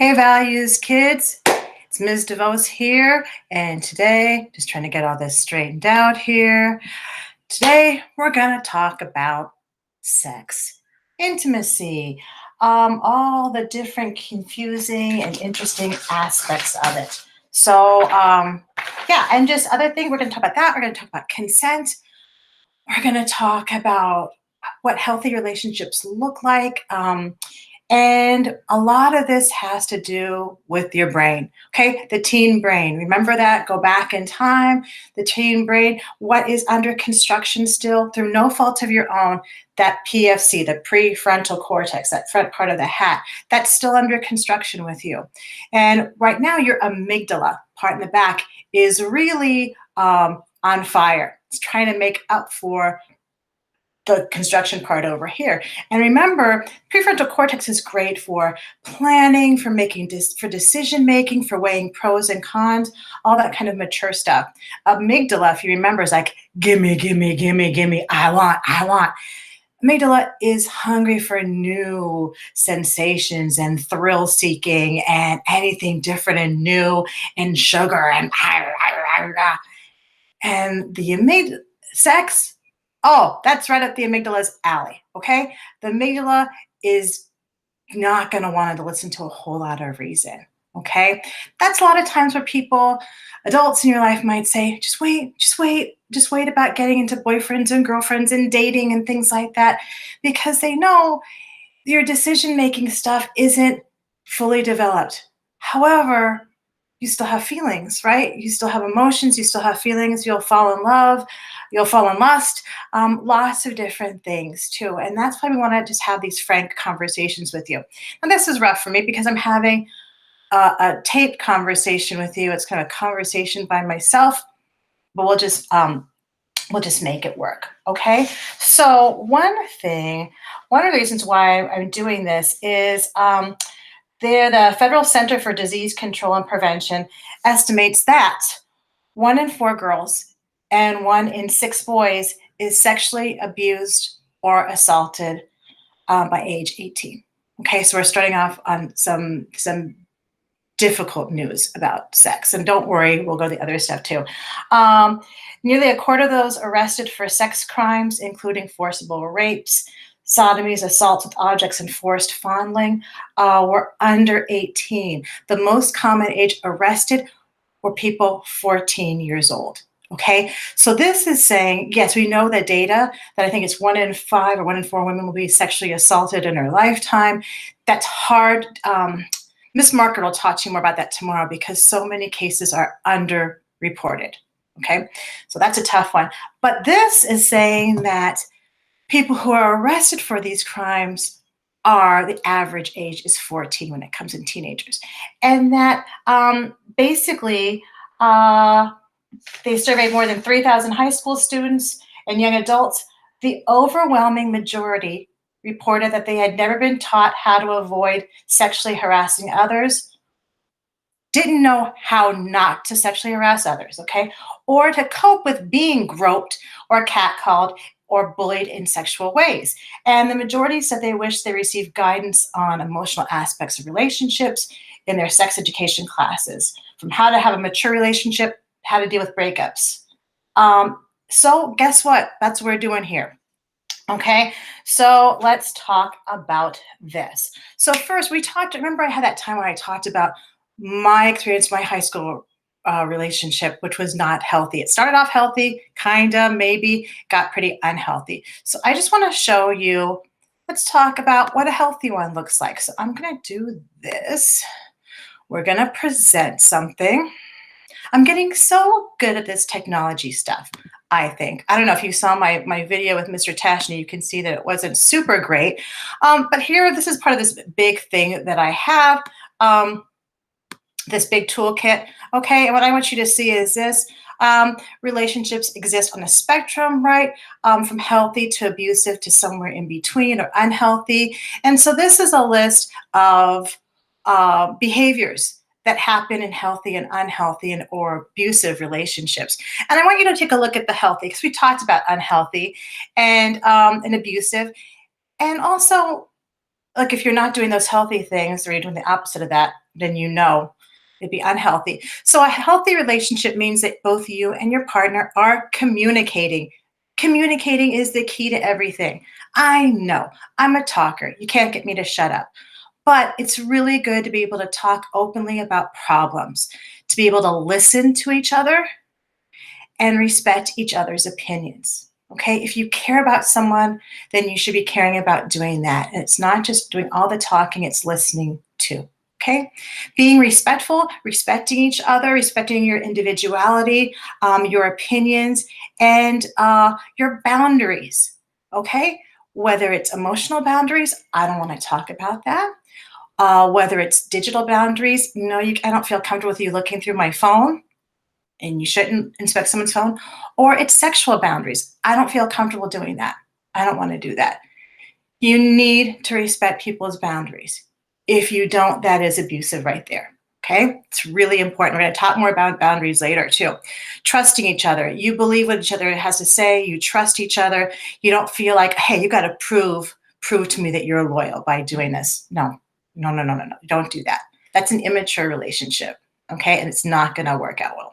Hey, values kids. It's Ms. DeVos here, and today, just trying to get all this straightened out here. Today, we're going to talk about sex, intimacy, all the different confusing and interesting aspects of it. So, yeah, and just other things. We're going to talk about that. We're going to talk about consent. We're going to talk about what healthy relationships look like. And a lot of this has to do with your brain, okay? The teen brain. Remember that? Go back in time. The teen brain, what is under construction still through no fault of your own, that PFC, the prefrontal cortex, that front part of the hat, that's still under construction with you. And right now, your amygdala, part in the back, is really on fire. It's trying to make up for the construction part over here. And remember, prefrontal cortex is great for planning, for making for decision making, for weighing pros and cons, all that kind of mature stuff. Amygdala, if you remember, is like gimme, gimme, gimme, gimme. I want, I want. Amygdala is hungry for new sensations and thrill seeking and anything different and new and sugar and the amygdala sex. Oh, that's right up the amygdala's alley, okay? The amygdala is not going to want to listen to a whole lot of reason, okay? That's a lot of times where people, adults in your life might say, just wait, just wait, just wait about getting into boyfriends and girlfriends and dating and things like that, because they know your decision-making stuff isn't fully developed. However, you still have feelings, right? You still have emotions, you still have feelings, you'll fall in love, you'll fall in lust, lots of different things too. And that's why we want to just have these frank conversations with you. And this is rough for me because I'm having a taped conversation with you. It's kind of a conversation by myself, but we'll just make it work, okay? So one of the reasons why I'm doing this is the Federal Center for Disease Control and Prevention estimates that 1 in 4 girls and 1 in 6 boys is sexually abused or assaulted by age 18. Okay, so we're starting off on some difficult news about sex. And don't worry, we'll go to the other stuff too. Nearly a quarter of those arrested for sex crimes, including forcible rapes, sodomies, assaults with objects, and forced fondling, were under 18. The most common age arrested were people 14 years old. Okay, so this is saying, yes, we know the data that I think it's 1 in 5 or 1 in 4 women will be sexually assaulted in their lifetime. That's hard. Miss Margaret will talk to you more about that tomorrow because so many cases are underreported. Okay, so that's a tough one. But this is saying that people who are arrested for these crimes the average age is 14 when it comes in teenagers. And that basically, they surveyed more than 3,000 high school students and young adults. The overwhelming majority reported that they had never been taught how to avoid sexually harassing others, didn't know how not to sexually harass others, okay? Or to cope with being groped or catcalled or bullied in sexual ways. And the majority said they wish they received guidance on emotional aspects of relationships in their sex education classes, from how to have a mature relationship, how to deal with breakups. So guess what? That's what we're doing here. Okay, so let's talk about this. So first, remember I had that time when I talked about my experience, my high school relationship, which was not healthy. It started off healthy, kinda, maybe, got pretty unhealthy. So I just want to show you, let's talk about what a healthy one looks like. So I'm going to do this. We're going to present something. I'm getting so good at this technology stuff, I think. I don't know if you saw my video with Mr. Tashny, you can see that it wasn't super great. But here, this is part of this big thing that I have, this big toolkit. Okay, and what I want you to see is this. Relationships exist on a spectrum, right? From healthy to abusive to somewhere in between or unhealthy. And so this is a list of behaviors that happen in healthy and unhealthy and or abusive relationships. And I want you to take a look at the healthy, because we talked about unhealthy and abusive. And also, like if you're not doing those healthy things or you're doing the opposite of that, then you know it'd be unhealthy. So a healthy relationship means that both you and your partner are communicating. Communicating is the key to everything. I know I'm a talker. You can't get me to shut up. But it's really good to be able to talk openly about problems, to be able to listen to each other and respect each other's opinions. Okay, if you care about someone, then you should be caring about doing that. And it's not just doing all the talking, it's listening too. Okay, being respectful, respecting each other, respecting your individuality, your opinions, and your boundaries. Okay, whether it's emotional boundaries, I don't want to talk about that. Whether it's digital boundaries, no, I don't feel comfortable with you looking through my phone, and you shouldn't inspect someone's phone, or it's sexual boundaries. I don't feel comfortable doing that. I don't want to do that. You need to respect people's boundaries. If you don't, that is abusive right there. Okay? It's really important. We're going to talk more about boundaries later too. Trusting each other. You believe what each other has to say. You trust each other. You don't feel like, hey, you got to prove to me that you're loyal by doing this. No, no, no, no, no, no. Don't do that. That's an immature relationship. Okay? And it's not going to work out well.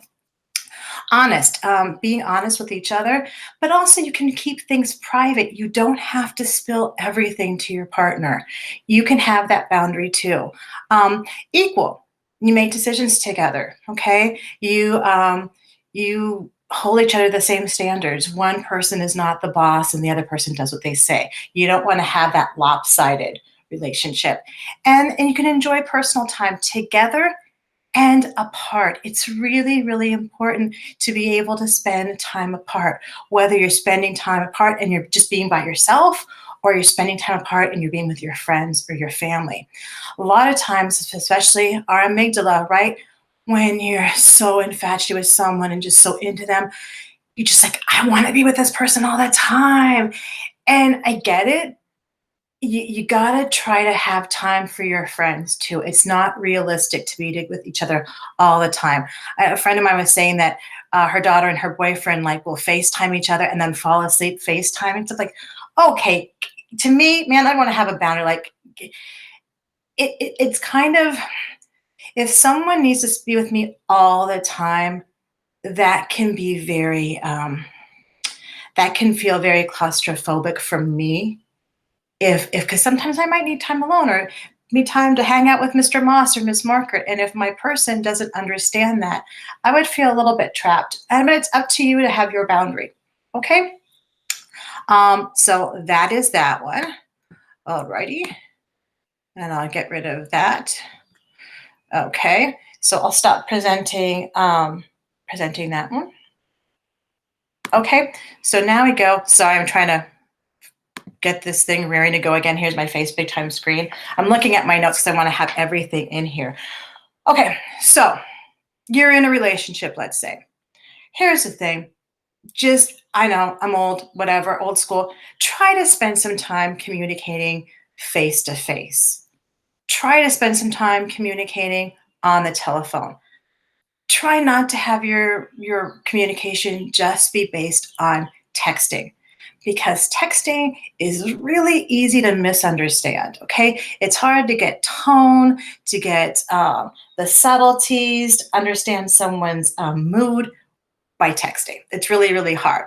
Honest, being honest with each other, but also you can keep things private. You don't have to spill everything to your partner. You can have that boundary too. Equal, you make decisions together. Okay, you hold each other the same standards. One person is not the boss, and the other person does what they say. You don't want to have that lopsided relationship, and you can enjoy personal time together and apart. It's really, really important to be able to spend time apart, whether you're spending time apart and you're just being by yourself, or you're spending time apart and you're being with your friends or your family. A lot of times, especially our amygdala, right? When you're so infatuated with someone and just so into them, you're just like, I want to be with this person all the time. And I get it. You gotta try to have time for your friends too. It's not realistic to be with each other all the time. A friend of mine was saying that her daughter and her boyfriend like will FaceTime each other and then fall asleep FaceTime. It's like, okay, to me, man, I want to have a boundary. Like, it's kind of, if someone needs to be with me all the time, that can be very, that can feel very claustrophobic for me, if because sometimes I might need time alone, or need time to hang out with Mr. Moss or Miss Margaret. And if my person doesn't understand that, I would feel a little bit trapped. But it's up to you to have your boundary. Okay. So that is that one. Alrighty. And I'll get rid of that. Okay. So I'll stop presenting that one. Okay. So now we go. Sorry, I'm trying to get this thing raring to go again. Here's my face big time screen. I'm looking at my notes because I want to have everything in here. Okay, so you're in a relationship, let's say. Here's the thing. Just, I know, I'm old, whatever, old school. Try to spend some time communicating face to face. Try to spend some time communicating on the telephone. Try not to have your communication just be based on texting, because texting is really easy to misunderstand. Okay, it's hard to get tone, to get the subtleties, to understand someone's mood by texting. It's really, really hard.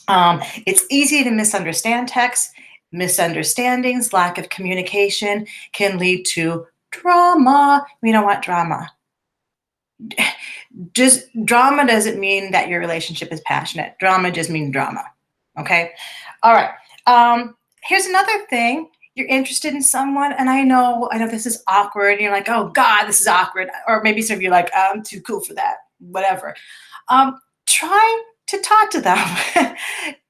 It's easy to misunderstand text. Misunderstandings, lack of communication can lead to drama. We don't want drama. Just drama doesn't mean that your relationship is passionate. Drama just means drama. Okay. All right. Here's another thing. You're interested in someone, and I know this is awkward. And you're like, oh God, this is awkward. Or maybe some of you are like, I'm too cool for that. Whatever. Try to talk to them.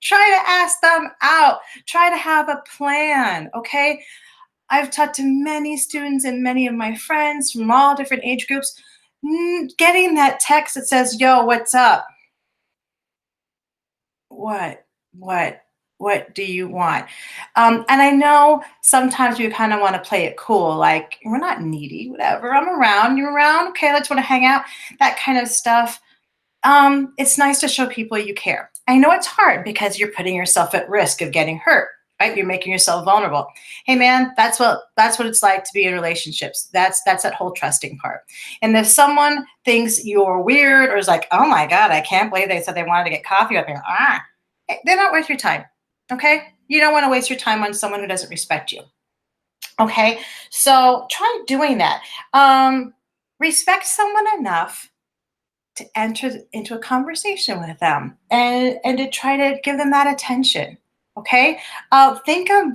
Try to ask them out. Try to have a plan. Okay. I've talked to many students and many of my friends from all different age groups. Getting that text that says, yo, what's up? What? What do you want? And I know sometimes we kind of want to play it cool, like we're not needy, whatever. I'm around, you're around. Okay, let's want to hang out, that kind of stuff. It's nice to show people you care. I know it's hard because you're putting yourself at risk of getting hurt. right? You're making yourself vulnerable. Hey man, that's what it's like to be in relationships. That's that whole trusting part. And if someone thinks you're weird or is like, oh my God, I can't believe they said they wanted to get coffee up here. They're not worth your time. Okay. You don't want to waste your time on someone who doesn't respect you. Okay. So try doing that. Um, Respect someone enough to enter into a conversation with them and to try to give them that attention. Okay. Think of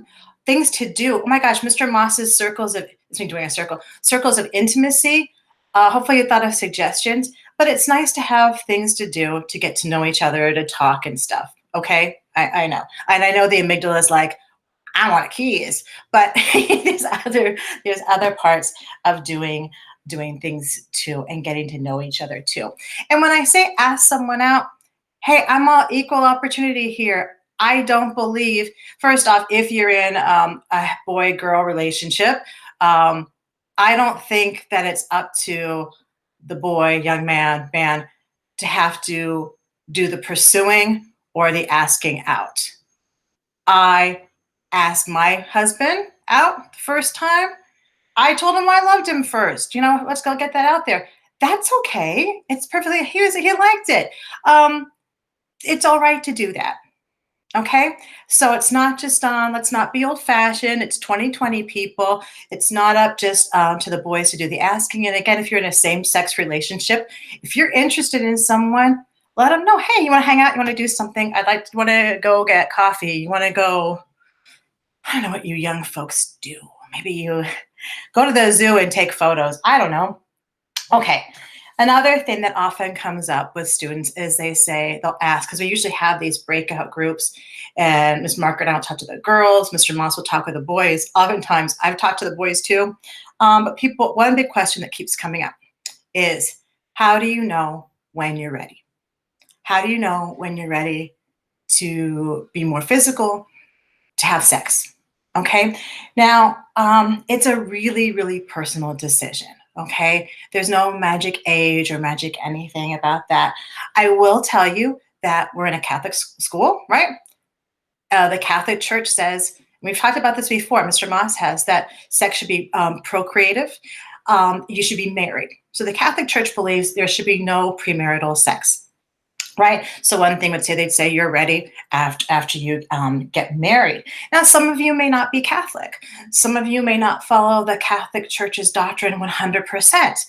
things to do. Oh my gosh, Mr. Moss's circles of, it's me doing a circles of intimacy. Hopefully you thought of suggestions, but it's nice to have things to do to get to know each other, to talk and stuff. Okay. I know. And I know the amygdala is like, I want keys, but there's other parts of doing things too and getting to know each other too. And when I say ask someone out, hey, I'm all equal opportunity here. I don't believe, first off, if you're in a boy girl relationship, um, I don't think that it's up to the boy, young man to have to do the pursuing or the asking out. I asked my husband out the first time. I told him I loved him first. Let's go get that out there. That's okay. It's perfectly. He liked it. Um, it's all right to do that. Okay. So it's not just on. Let's not be old fashioned. It's 2020 people. It's not up just to the boys to do the asking. And again, if you're in a same sex relationship, if you're interested in someone, let them know. Hey, you want to hang out? You want to do something? You want to go get coffee? You want to go? I don't know what you young folks do. Maybe you go to the zoo and take photos. I don't know. Okay. Another thing that often comes up with students is they'll ask, because we usually have these breakout groups, and Miss Margaret and I will talk to the girls, Mr. Moss will talk with the boys. Oftentimes, I've talked to the boys too. But one big question that keeps coming up is, how do you know when you're ready? How do you know when you're ready to be more physical, to have sex? Okay. Now, it's a really, really personal decision. Okay. There's no magic age or magic anything about that. I will tell you that we're in a Catholic school, right? The Catholic Church says, we've talked about this before, Mr. Moss has, that sex should be procreative. You should be married. So the Catholic Church believes there should be no premarital sex. Right. So one thing they'd say you're ready after you get married. Now, some of you may not be Catholic. Some of you may not follow the Catholic Church's doctrine 100%.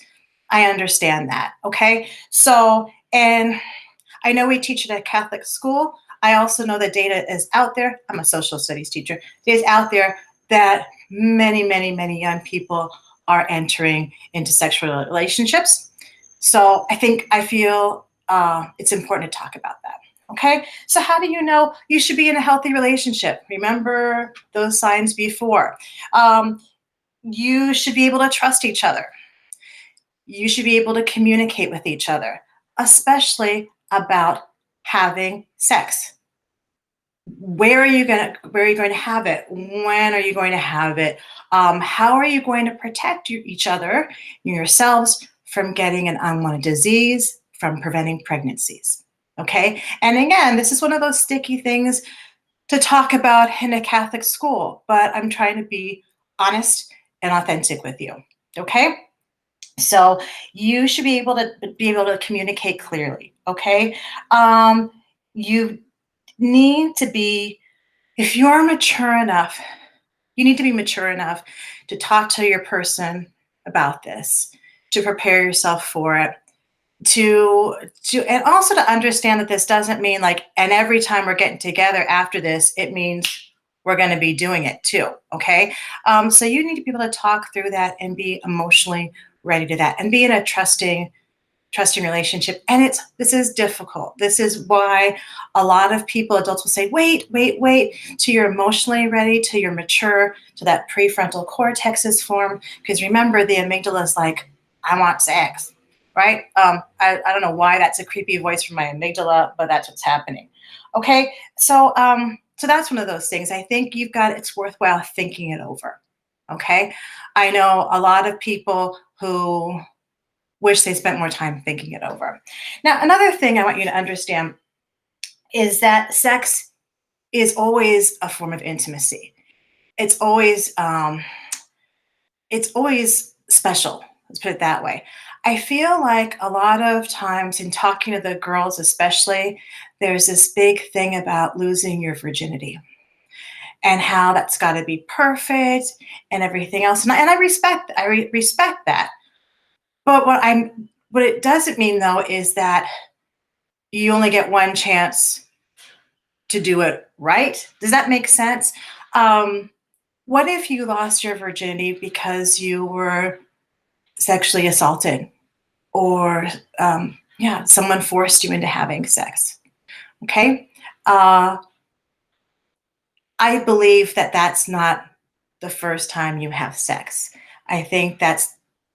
I understand that. Okay. So, and I know we teach at a Catholic school. I also know the data is out there. I'm a social studies teacher. It's out there that many, many, many young people are entering into sexual relationships. So I feel it's important to talk about that. Okay. So how do you know you should be in a healthy relationship? Remember those signs before. You should be able to trust each other. You should be able to communicate with each other, especially about having sex. Where are you going to have it? When are you going to have it? How are you going to protect each other, yourselves, from getting an unwanted disease, from preventing pregnancies? Okay. And again, this is one of those sticky things to talk about in a Catholic school, but I'm trying to be honest and authentic with you. Okay. So you should be able to communicate clearly. Okay. You need to be, if you're mature enough, you need to be mature enough to talk to your person about this, to prepare yourself for it, and also to understand that this doesn't mean like, and every time we're getting together after this, it means we're going to be doing it too. Okay. So you need to be able to talk through that and be emotionally ready to that and be in a trusting relationship. And this is difficult. This is why a lot of adults will say, wait, till you're emotionally ready, till you're mature, till that prefrontal cortex is formed. Because remember, the amygdala is like, I want sex, right? I don't know why that's a creepy voice from my amygdala, but that's what's happening. Okay, so that's one of those things. I think it's worthwhile thinking it over. Okay, I know a lot of people who wish they spent more time thinking it over. Now, another thing I want you to understand is that sex is always a form of intimacy. It's always um, it's always special. Let's put it that way. I feel like a lot of times in talking to the girls, especially, there's this big thing about losing your virginity and how that's got to be perfect and everything else. And I respect that. But what it doesn't mean though is that you only get one chance to do it right. Does that make sense? Um, what if you lost your virginity because you were sexually assaulted, or yeah, someone forced you into having sex? Okay. Uh, I believe that that's not the first time you have sex. I think that's,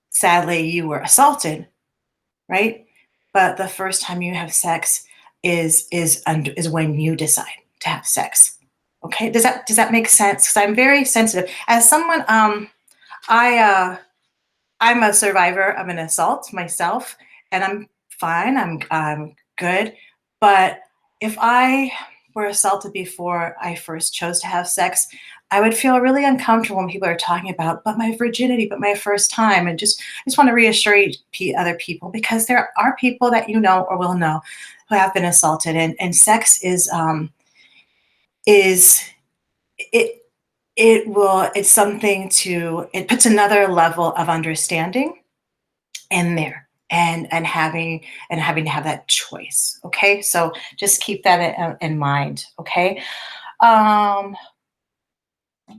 sadly, you were assaulted, right? But the first time you have sex is when you decide to have sex. Okay, does that make sense? Because I'm very sensitive. As someone, I I'm a survivor of an assault myself, and I'm fine. I'm good. But if I were assaulted before I first chose to have sex, I would feel really uncomfortable when people are talking about, but my virginity, but my first time, and just want to reassure other people, because there are people that you know or will know who have been assaulted, and sex is it it's something to, it puts another level of understanding in there, and having to have that choice. Okay, so just keep that in mind. Okay. um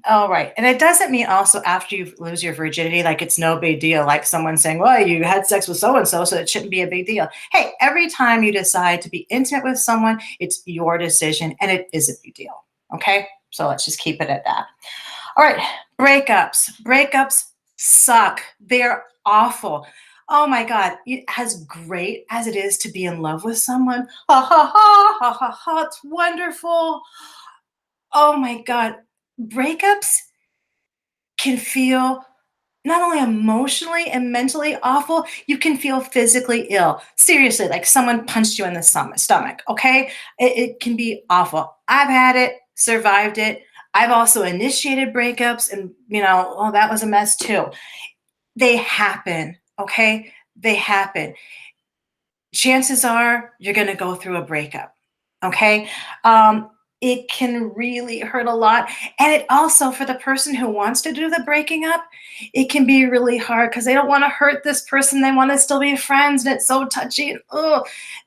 all right, and it doesn't mean also after you lose your virginity, like it's no big deal, like someone saying, well, you had sex with so and so, so it shouldn't be a big deal. Hey, every time you decide to be intimate with someone, it's your decision, and it is a big deal. Okay, so let's just keep it at that. All right, breakups suck. They're awful. Oh my God, as great as it is to be in love with someone, ha ha ha, ha ha ha, it's wonderful. Oh my God, breakups can feel not only emotionally and mentally awful, you can feel physically ill. Seriously, like someone punched you in the stomach, okay? It can be awful. I've had it, survived it. I've also initiated breakups, and, oh, that was a mess too. They happen, okay? They happen. Chances are you're going to go through a breakup. Okay. It can really hurt a lot. And it also, for the person who wants to do the breaking up, it can be really hard because they don't want to hurt this person. They want to still be friends, and it's so touchy.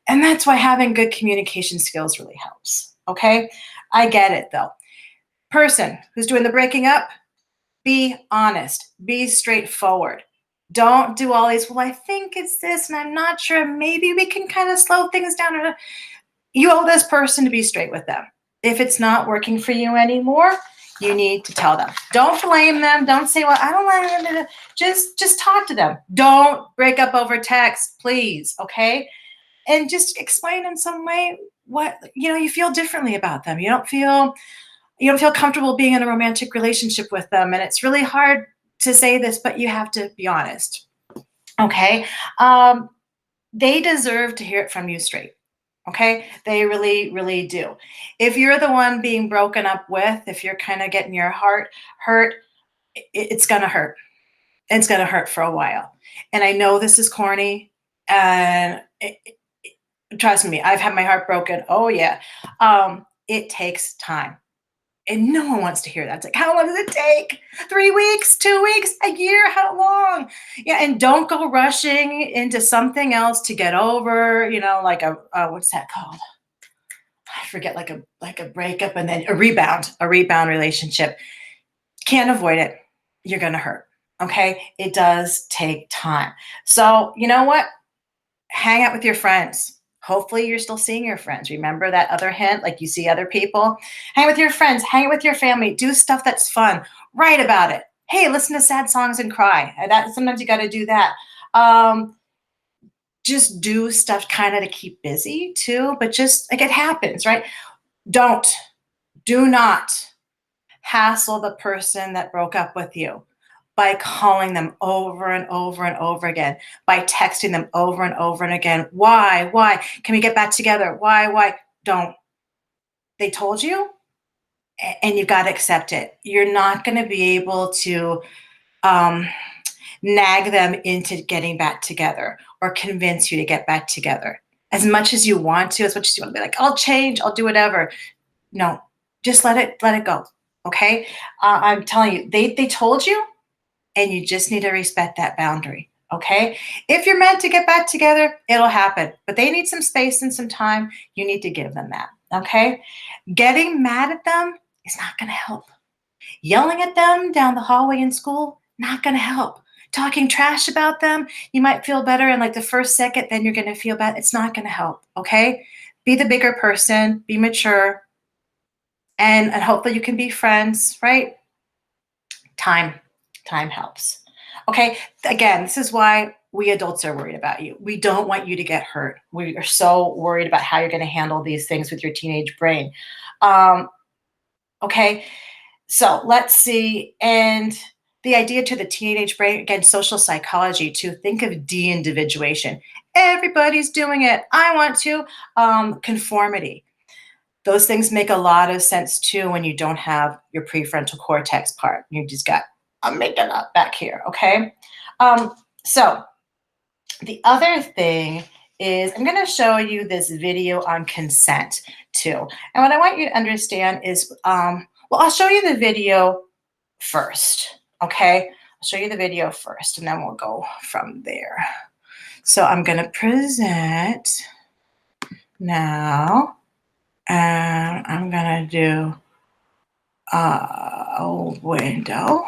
And that's why having good communication skills really helps. Okay. I get it though. Person who's doing the breaking up, be honest, be straightforward. Don't do all these, well, I think it's this, and I'm not sure. Maybe we can kind of slow things down. You owe this person to be straight with them. If it's not working for you anymore, you need to tell them. Don't blame them. Don't say, well, I don't want to. Just talk to them. Don't break up over text, please. Okay. And just explain in some way what, you feel differently about them. You don't feel comfortable being in a romantic relationship with them. And it's really hard to say this, but you have to be honest. Okay. Um, they deserve to hear it from you straight. Okay. They really, really do. If you're the one being broken up with, if you're kind of getting your heart hurt, it's going to hurt. It's going to hurt for a while. And I know this is corny, and trust me, I've had my heart broken. Oh, yeah. It takes time. And no one wants to hear that. It's like, how long does it take? 3 weeks, 2 weeks, a year? How long? Yeah, and don't go rushing into something else to get over, like what's that called? I forget, like a breakup, and then a rebound relationship. Can't avoid it. You're gonna hurt. Okay, it does take time. So you know what? Hang out with your friends. Hopefully, you're still seeing your friends. Remember that other hint, like you see other people. Hang with your friends, hang with your family, do stuff that's fun, write about it. Hey, listen to sad songs and cry. Sometimes you got to do that. Um, just do stuff kind of to keep busy too, but just like it happens, right? Don't, do not hassle the person that broke up with you by calling them over and over and over again, by texting them over and over and again. Why? Can we get back together? Why? Don't. They told you? and you've got to accept it. You're not going to be able to um, nag them into getting back together or convince you to get back together. As much as you want to, as much as you want to be like, I'll change, I'll do whatever. No, just let it go. Okay. I'm telling you, they told you, and you just need to respect that boundary. Okay. If you're meant to get back together, it'll happen, but they need some space and some time. You need to give them that. Okay. Getting mad at them is not going to help. Yelling at them down the hallway in school, not going to help. Talking trash about them, you might feel better in like the first second, then you're going to feel bad. It's not going to help. Okay. Be the bigger person, be mature, and hopefully you can be friends, right? Time helps. Okay, again, this is why we adults are worried about you. We don't want you to get hurt. We are so worried about how you're going to handle these things with your teenage brain. Um, okay, so let's see. And the idea to the teenage brain, again, social psychology, to think of de-individuation. Everybody's doing it. I want to. Conformity. Those things make a lot of sense too when you don't have your prefrontal cortex part. You just got amygdala back here, okay? So the other thing is I'm going to show you this video on consent too. And what I want you to understand is, well, I'll show you the video first, okay? I'll show you the video first, and then we'll go from there. So I'm going to present now. And I'm going to do a window.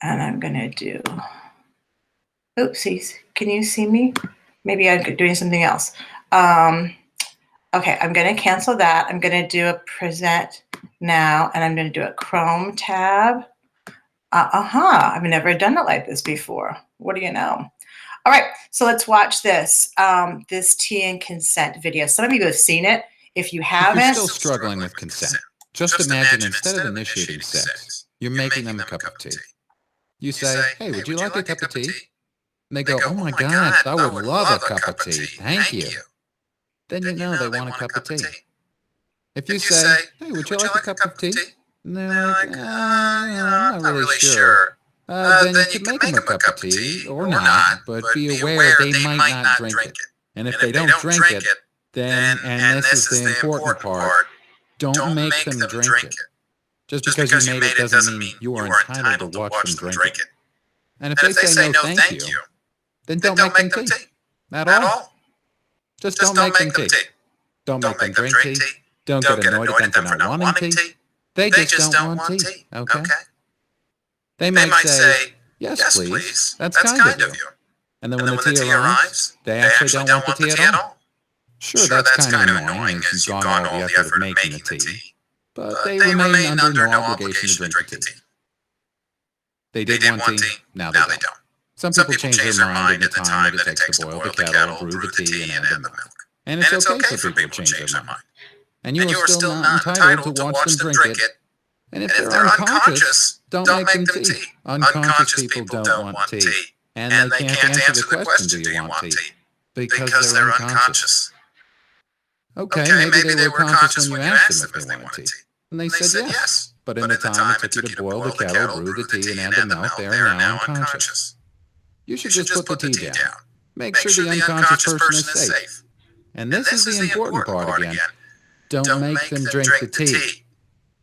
And I'm going to do, oopsies, can you see me? Maybe I'm doing something else. Okay, I'm going to cancel that. I'm going to do a present now, and I'm going to do a Chrome tab. I've never done it like this before. What do you know? All right, so let's watch this, this tea and consent video. Some of you have seen it. If you haven't, if you're still struggling with consent, just imagine instead of initiating sex, you're making them a cup of tea. You say, hey, would you like a cup of tea? And they go, oh my God, I would love a cup of tea. Thank you. Then you know they want a cup of tea. If you say, hey, would you like a cup of tea? And they're like, I'm not really sure. Then you could make them a cup of tea or not, but be aware they might not drink it. And if they don't drink it, then, and this is the important part, don't make them drink it. Just because you made it doesn't mean you are entitled to watch them drink it. And if they say no thank you, then don't make them tea. At all. Just don't make them tea. Don't make them drink tea. Don't get annoyed at them for not wanting tea. They just don't want tea. Okay? They might say, yes, please. That's kind of you. And then when the tea arrives, they actually don't want the tea at all. Sure, that's kind of annoying as you've gone all the effort of making the tea, but they remain under no obligation to drink the tea. They did want tea, now they don't. Some people change their mind at the time that it takes to boil the kettle, brew the tea, and add the milk. And it's okay for people to change their mind. And you are still not entitled to watch them drink it. And if they're unconscious, don't make them tea. Unconscious people don't want tea. And they can't answer the question, do you want tea? Because they're unconscious. Okay, maybe they were conscious when you asked them if they wanted tea. And they said yes. But in the time it took you to boil the kettle, brew the tea, and add the milk, they are now unconscious. You should just put the tea down. Make sure the unconscious person is safe. And this is the important part again. Don't make them drink the tea.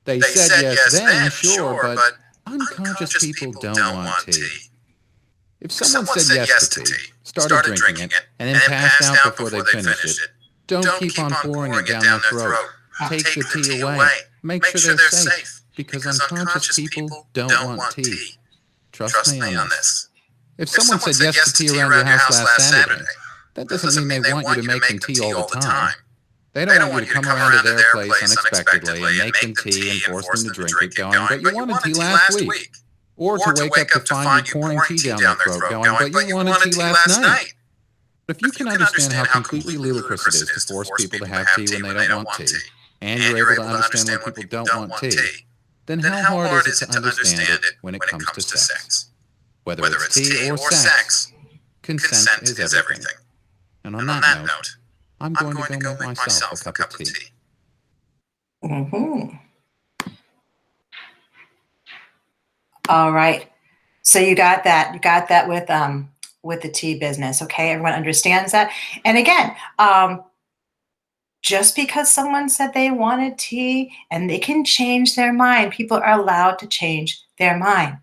They said yes then, sure, but unconscious people don't want tea. If someone said yes to tea, started drinking it, and then passed out before they finished it, don't keep on pouring it down their throat. Take the tea away. Make sure they're safe, because unconscious people don't want tea. Trust me on this. If someone said yes to tea around your house last Saturday, that doesn't mean they want you to make them tea all the time. They don't want you to come around to their place unexpectedly and make them tea and force them to drink it, going, but you wanted tea last week. Or to wake up to find you pouring tea down their throat, going, but you wanted tea last night. But if you can understand how completely ludicrous it is to force people to have tea when they don't want tea, and you're able to understand when people don't want tea, then how hard is it to understand it when it comes to sex? Whether it's tea or sex, consent is everything. And on that note, I'm going to go make myself a cup of tea. Mm-hmm. All right. So you got that. You got that with the tea business. Okay. Everyone understands that. And again, just because someone said they wanted tea and they can change their mind, people are allowed to change their mind.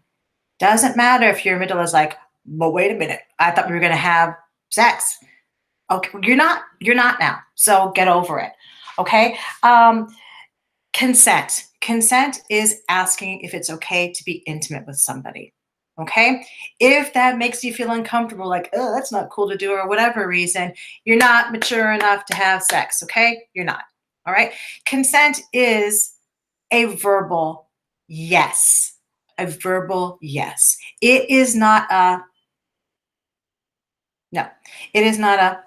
Doesn't matter if your middle is like, but wait a minute, I thought we were going to have sex. Okay, you're not. You're not now. So get over it. Okay. Consent. Consent is asking if it's okay to be intimate with somebody. Okay. If that makes you feel uncomfortable, like, oh, that's not cool to do, or whatever reason, you're not mature enough to have sex. Okay. You're not. All right. Consent is a verbal yes. A verbal yes. It is not a, no, it is not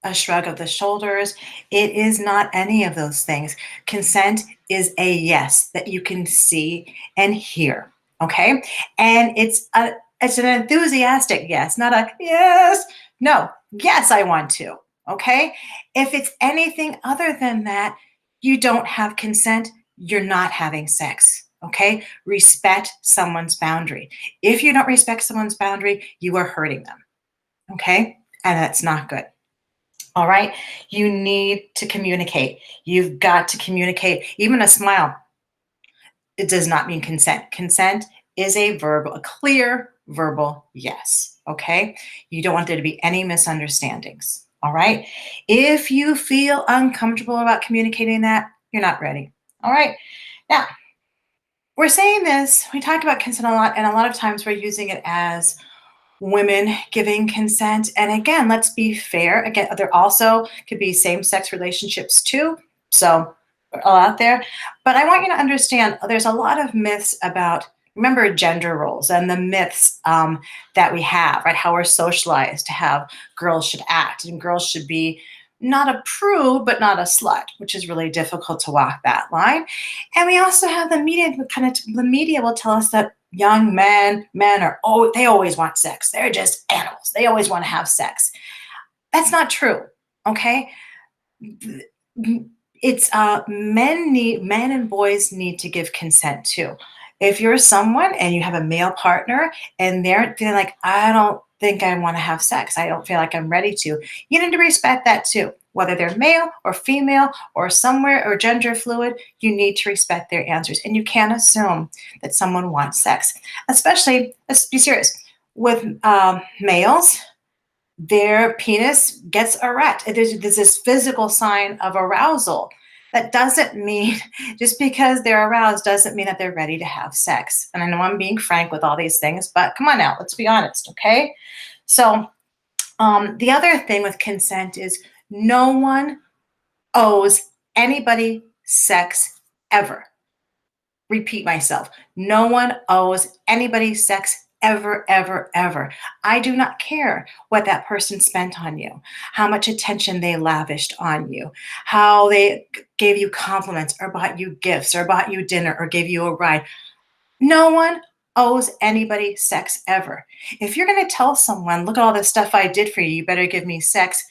a shrug of the shoulders. It is not any of those things. Consent is a yes that you can see and hear. Okay. And it's an enthusiastic yes, not a yes. No, yes, I want to. Okay. If it's anything other than that, you don't have consent, you're not having sex. Okay. Respect someone's boundary. If you don't respect someone's boundary, you are hurting them. Okay. And that's not good. All right. You need to communicate. You've got to communicate. Even a smile, it does not mean consent. Consent is a clear verbal yes. Okay. You don't want there to be any misunderstandings. All right. If you feel uncomfortable about communicating that, you're not ready. All right. Now, we're saying this, we talk about consent a lot, and a lot of times we're using it as women giving consent. And again, let's be fair. Again, there also could be same-sex relationships too. So all out there. But I want you to understand there's a lot of myths about, remember, gender roles and the myths that we have, right? How we're socialized to have girls should act and girls should be not a prude, but not a slut, which is really difficult to walk that line. And we also have the media, the media will tell us that young men are, oh, they always want sex. They're just animals. They always want to have sex. That's not true. Okay. It's men and boys need to give consent too. If you're someone and you have a male partner and they're feeling like, I don't think I want to have sex, I don't feel like I'm ready to, you need to respect that too. Whether they're male or female or somewhere or gender fluid, you need to respect their answers. And you can't assume that someone wants sex, especially, let's be serious, with males, their penis gets erect. There's this physical sign of arousal. That doesn't mean, just because they're aroused doesn't mean that they're ready to have sex. And I know I'm being frank with all these things, but come on now, let's be honest, okay? So the other thing with consent is no one owes anybody sex ever. Repeat myself. No one owes anybody sex ever, ever, ever. I do not care what that person spent on you, how much attention they lavished on you, how they gave you compliments or bought you gifts or bought you dinner or gave you a ride. No one owes anybody sex ever. If you're going to tell someone, look at all this stuff I did for you, you better give me sex,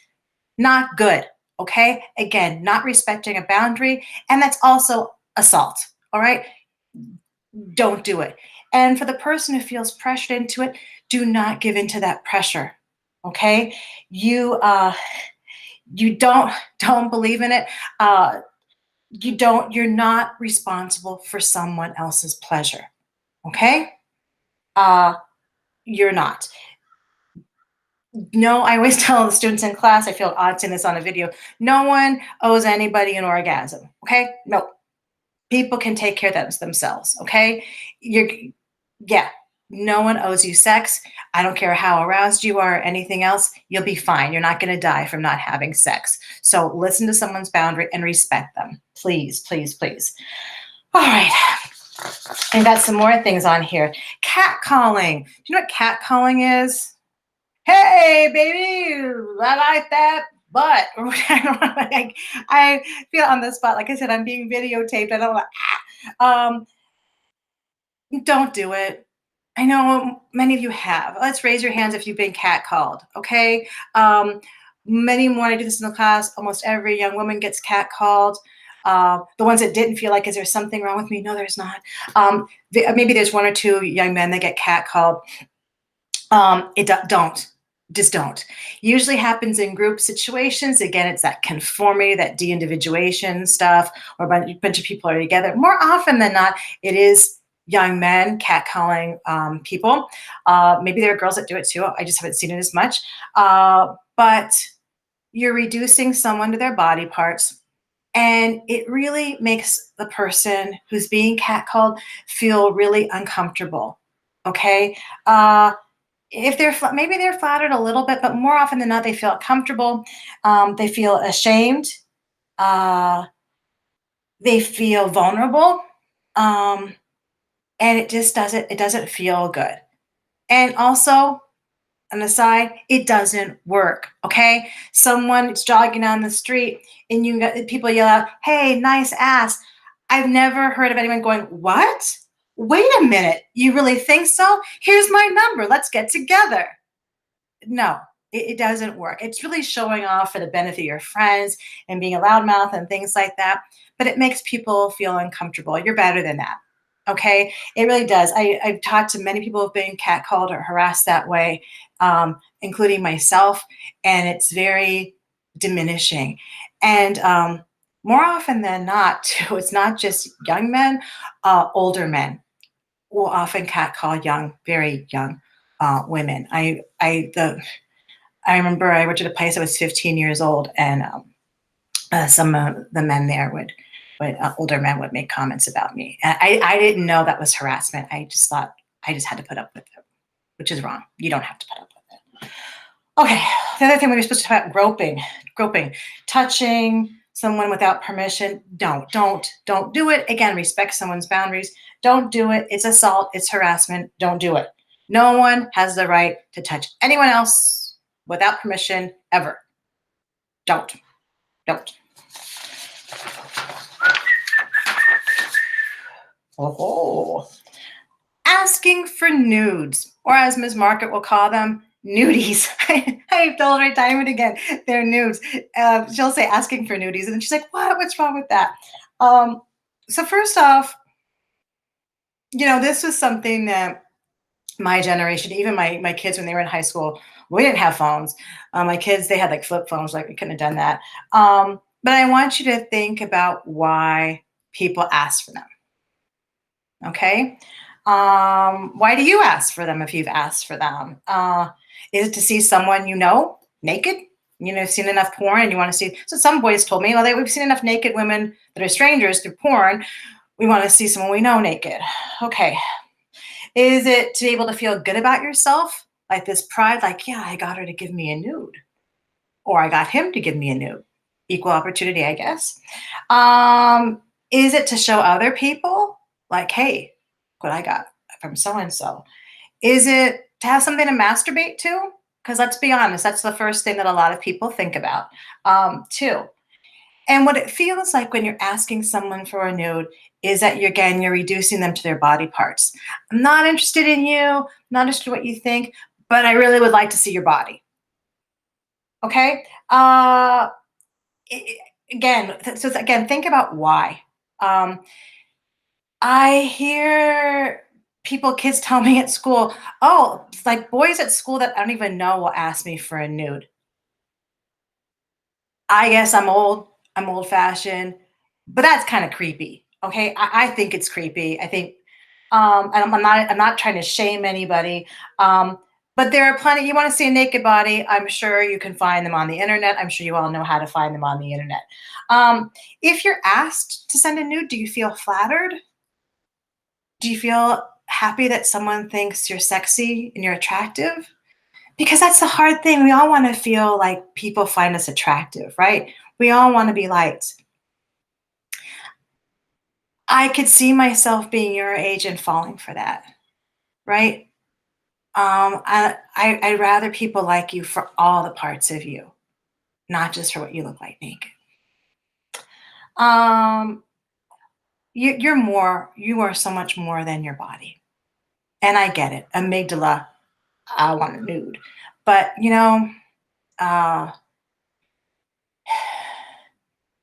not good. Okay. Again, not respecting a boundary. And that's also assault. All right. Don't do it. And for the person who feels pressured into it, do not give into that pressure. Okay. You don't believe in it. You're not responsible for someone else's pleasure. Okay. Uh, you're not. No, I always tell the students in class, I feel odd saying this on a video, no one owes anybody an orgasm. Okay. No, people can take care of that themselves. Okay. You're, yeah, no one owes you sex. I don't care how aroused you are or anything else. You'll be fine. You're not going to die from not having sex. So listen to someone's boundary and respect them. Please, please, please. All right. I got some more things on here. Catcalling. Do you know what catcalling is? Hey, baby, I like that butt. I feel on the spot. Like I said, I'm being videotaped. I don't like, don't do it. I know many of you have. Let's raise your hands if you've been catcalled, okay? Many more, I do this in the class, almost every young woman gets catcalled. The ones that didn't feel like, is there something wrong with me? No, there's not. Maybe there's one or two young men that get catcalled. Don't. Just don't. Usually happens in group situations. Again, it's that conformity, that de-individuation stuff, or a bunch of people are together. More often than not, it is young men catcalling people. Maybe there are girls that do it too. I just haven't seen it as much. But you're reducing someone to their body parts, and it really makes the person who's being catcalled feel really uncomfortable. Okay. If they're maybe they're flattered a little bit, but more often than not, they feel comfortable. They feel ashamed. Uh, they feel vulnerable, and it doesn't feel good. And also, on the side, it doesn't work. Okay, someone's jogging down the street, and you got people yell out, "Hey, nice ass!" I've never heard of anyone going, "What? Wait a minute, you really think so? Here's my number. Let's get together." No, it doesn't work. It's really showing off for the benefit of your friends and being a loudmouth and things like that. But it makes people feel uncomfortable. You're better than that. Okay. It really does. I've talked to many people who've been catcalled or harassed that way, including myself. And it's very diminishing. And more often than not, too, it's not just young men, older men will often catcall young, very young women. I remember I worked at a place. I was 15 years old, and some of the men there older men would make comments about me. And I didn't know that was harassment. I just thought I just had to put up with it, which is wrong. You don't have to put up with it. Okay. The other thing we were supposed to talk about, groping, touching someone without permission. Don't do it. Again, respect someone's boundaries. Don't do it. It's assault. It's harassment. Don't do it. No one has the right to touch anyone else without permission ever. Don't. Oh. Asking for nudes, or as Ms. Market will call them, nudies. I've told her time and again, they're nudes. She'll say asking for nudies, and she's like, "What? What's wrong with that?" So first off, this was something that my generation, even my kids when they were in high school, we didn't have phones. My kids, they had like flip phones, like we couldn't have done that. But I want you to think about why people ask for them. Okay. Why do you ask for them if you've asked for them? Is it to see someone naked? Seen enough porn and you want to see. So some boys told me, well, we've seen enough naked women that are strangers through porn. We want to see someone we know naked. Okay. Is it to be able to feel good about yourself? Like this pride, like, yeah, I got her to give me a nude. Or I got him to give me a nude. Equal opportunity, I guess. Is it to show other people? Like, hey, what I got from so-and-so. Is it to have something to masturbate to? Because let's be honest, that's the first thing that a lot of people think about, too. And what it feels like when you're asking someone for a nude is that you're reducing them to their body parts. I'm not interested in you, not interested in what you think, but I really would like to see your body. Okay? Again, think about why. I hear kids tell me at school, oh, it's like boys at school that I don't even know will ask me for a nude. I guess I'm old fashioned, but that's kind of creepy. Okay. I think it's creepy. I think, and I'm not trying to shame anybody. But there are plenty, you want to see a naked body. I'm sure you can find them on the internet. I'm sure you all know how to find them on the internet. If you're asked to send a nude, do you feel flattered? Do you feel happy that someone thinks you're sexy and you're attractive? Because that's the hard thing. We all want to feel like people find us attractive, right? We all want to be liked. I could see myself being your age and falling for that, right? I'd rather people like you for all the parts of you, not just for what you look like naked. You are so much more than your body. And I get it. Amygdala, I want a nude. But, uh,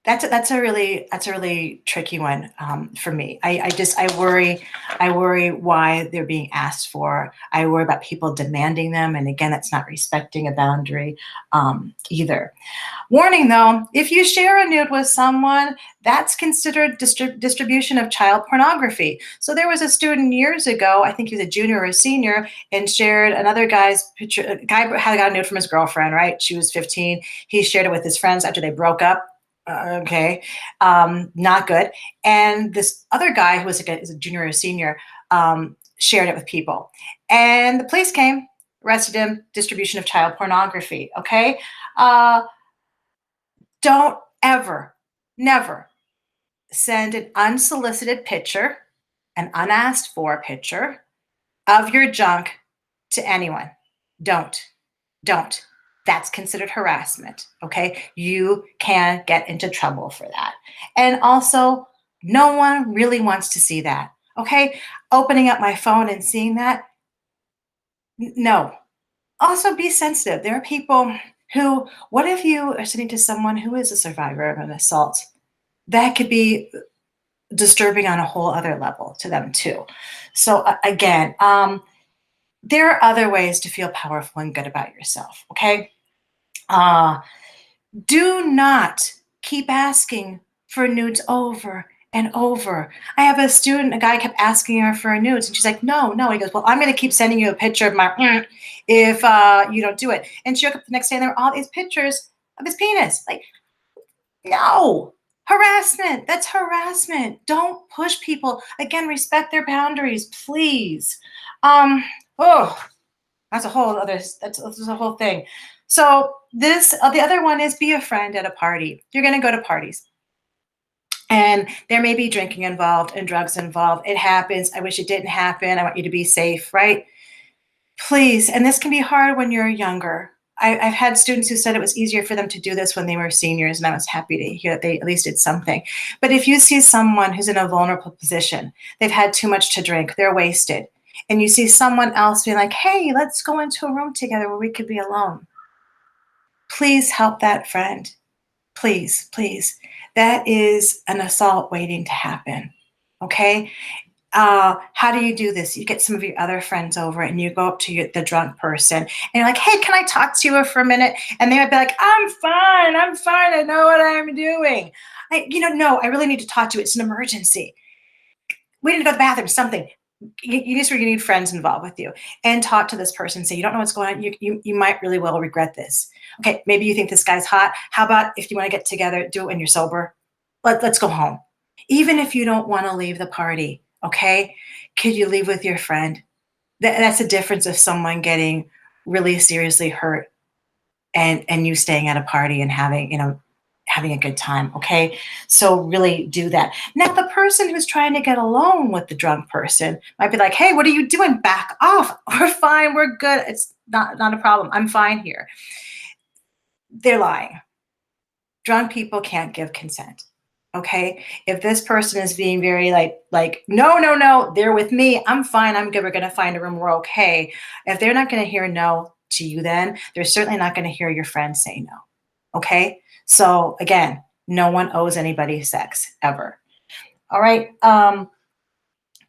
That's a really tricky one for me. I worry why they're being asked for. I worry about people demanding them, and again, that's not respecting a boundary either. Warning though, if you share a nude with someone, that's considered distribution of child pornography. So there was a student years ago, I think he was a junior or a senior, and shared another guy's picture. A guy had got a nude from his girlfriend, right? She was 15. He shared it with his friends after they broke up. Okay, not good. And this other guy who was a junior or a senior shared it with people. And the police came, arrested him, distribution of child pornography, okay? Don't ever, never send an unsolicited picture, an unasked for picture of your junk to anyone. Don't. That's considered harassment, okay? You can get into trouble for that. And also, no one really wants to see that, okay? Opening up my phone and seeing that, no. Also, be sensitive. There are people who, what if you are sitting to someone who is a survivor of an assault? That could be disturbing on a whole other level to them too. So again, there are other ways to feel powerful and good about yourself, okay? Do not keep asking for nudes over and over. I have a student, a guy kept asking her for nudes, and she's like, no. He goes, well, I'm going to keep sending you a picture of my if you don't do it. And she woke up the next day, and there were all these pictures of his penis. Like, no. Harassment. That's harassment. Don't push people. Again, respect their boundaries, please. Oh, that's a whole other, that's a whole thing. So this, the other one is be a friend at a party. You're going to go to parties. And there may be drinking involved and drugs involved. It happens. I wish it didn't happen. I want you to be safe, right? Please. And this can be hard when you're younger. I've had students who said it was easier for them to do this when they were seniors, and I was happy to hear that they at least did something. But if you see someone who's in a vulnerable position, they've had too much to drink, they're wasted, and you see someone else being like, hey, let's go into a room together where we could be alone, please help that friend. Please. That is an assault waiting to happen, okay? How do you do this? You get some of your other friends over and you go up to the drunk person and you're like, hey, can I talk to you for a minute? And they might be like, I'm fine. I know what I'm doing. No, I really need to talk to you. It's an emergency. We need to go to the bathroom, something. You need friends involved with you and talk to this person. Say, you don't know what's going on. You might really well regret this. Okay, maybe you think this guy's hot. How about if you want to get together, do it when you're sober? Let's go home. Even if you don't want to leave the party, okay? Could you leave with your friend? That's a difference of someone getting really seriously hurt and you staying at a party and having a good time, okay? So really do that. Now, the person who's trying to get alone with the drunk person might be like, hey, what are you doing? Back off. We're fine. We're good. It's not a problem. I'm fine here. They're lying. Drunk people can't give consent. Okay, if this person is being very like, no, they're with me, I'm fine, I'm good, we're going to find a room, we're okay. If they're not going to hear no to you, then they're certainly not going to hear your friends say no. Okay, so again, no one owes anybody sex ever. All right,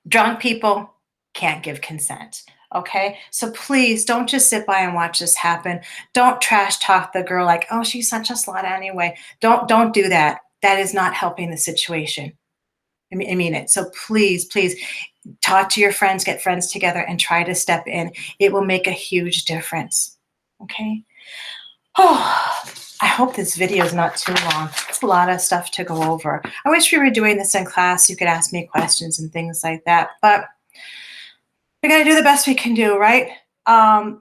drunk people can't give consent. Okay, so please don't just sit by and watch this happen. Don't trash talk the girl like, oh, she's such a slut anyway. Don't do that. That is not helping the situation. I mean it. So please talk to your friends, get friends together and try to step in. It will make a huge difference. Okay. Oh, I hope this video is not too long. It's a lot of stuff to go over. I wish we were doing this in class. You could ask me questions and things like that, but we got to do the best we can do, right?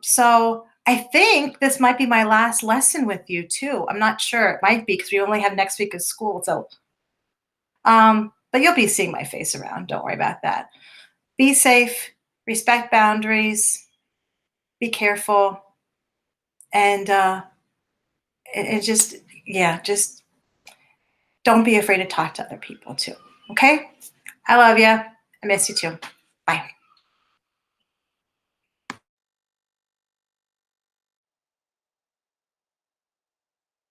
So I think this might be my last lesson with you too. I'm not sure. It might be because we only have next week of school. So, but you'll be seeing my face around. Don't worry about that. Be safe, respect boundaries, be careful, and just don't be afraid to talk to other people too. Okay? I love you. I miss you too. Bye.